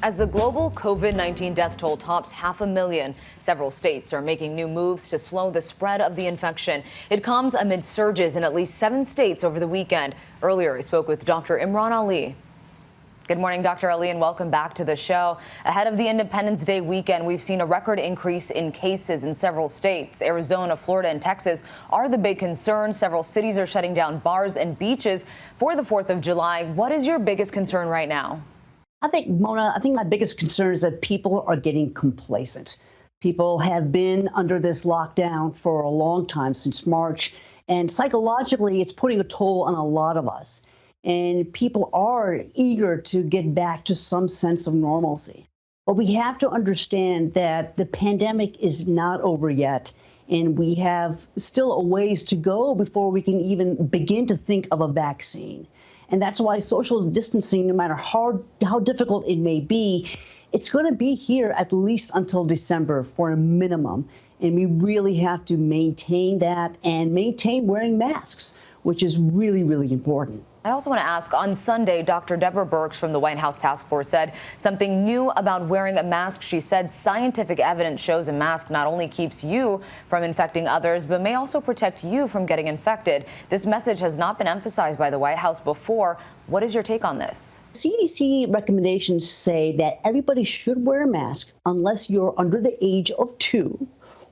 As the global COVID-19 death toll tops 500,000, several states are making new moves to slow the spread of the infection. It comes amid surges in at least 7 states over the weekend. Earlier, I spoke with Dr. Imran Ali. Good morning, Dr. Ali, and welcome back to the show. Ahead of the Independence Day weekend, we've seen a record increase in cases in several states. Arizona, Florida, and Texas are the big concerns. Several cities are shutting down bars and beaches for the 4th of July. What is your biggest concern right now? Mona, I think my biggest concern is that people are getting complacent. People have been under this lockdown for a long time, since March, and psychologically, it's putting a toll on a lot of us. And people are eager to get back to some sense of normalcy. But we have to understand that the pandemic is not over yet, and we have still a ways to go before we can even begin to think of a vaccine. And that's why social distancing, no matter how difficult it may be, it's going to be here at least until December for a minimum. And we really have to maintain that and maintain wearing masks, which is really, really important. I also want to ask, on Sunday, Dr. Deborah Birx from the White House Task Force said something new about wearing a mask. She said scientific evidence shows a mask not only keeps you from infecting others, but may also protect you from getting infected. This message has not been emphasized by the White House before. What is your take on this? CDC recommendations say that everybody should wear a mask unless you're under the age of 2.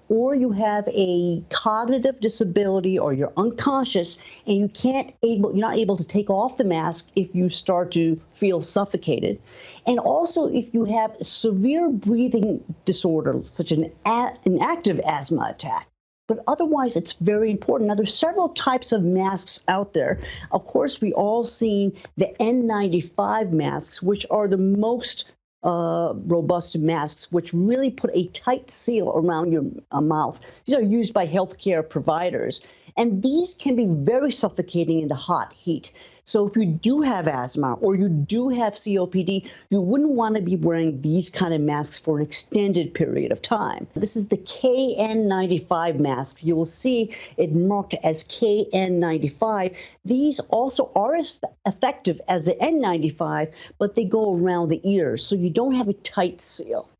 Or you have a cognitive disability, or you're unconscious and you're not able to take off the mask if you start to feel suffocated. And also if you have severe breathing disorders, such as an active asthma attack. But otherwise, it's very important. Now, there's several types of masks out there. Of course, we all seen the N95 masks, which are the most robust masks, which really put a tight seal around your mouth. These are used by healthcare providers, and these can be very suffocating in the hot heat. So if you do have asthma or you do have COPD, you wouldn't want to be wearing these kind of masks for an extended period of time. This is the KN95 masks. You will see it marked as KN95. These also are as effective as the N95, but they go around the ears, so you don't have a tight seal.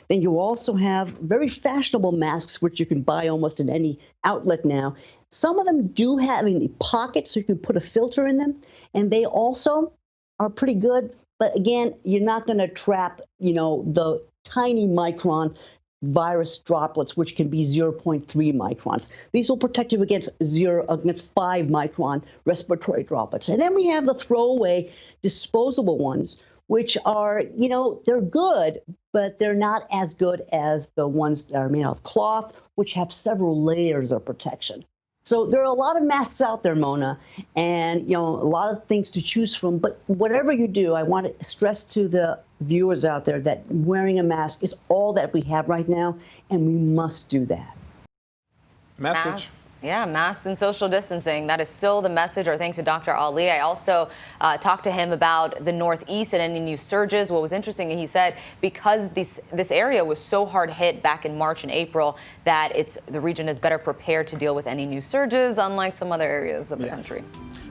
Then you also have very fashionable masks, which you can buy almost in any outlet now. Some of them do have pockets, so you can put a filter in them, and they also are pretty good. But again, you're not going to trap, the tiny micron virus droplets, which can be 0.3 microns. These will protect you against 5 micron respiratory droplets. And then we have the throwaway disposable ones, which are, they're good, but they're not as good as the ones that are made out of cloth, which have several layers of protection. So there are a lot of masks out there, Mona, and, a lot of things to choose from. But whatever you do, I want to stress to the viewers out there that wearing a mask is all that we have right now, and we must do that. Message. Masks and social distancing. That is still the message. Our thanks to Dr. Ali. I also talked to him about the Northeast and any new surges. What was interesting, he said, because this area was so hard hit back in March and April, that the region is better prepared to deal with any new surges, unlike some other areas of the country.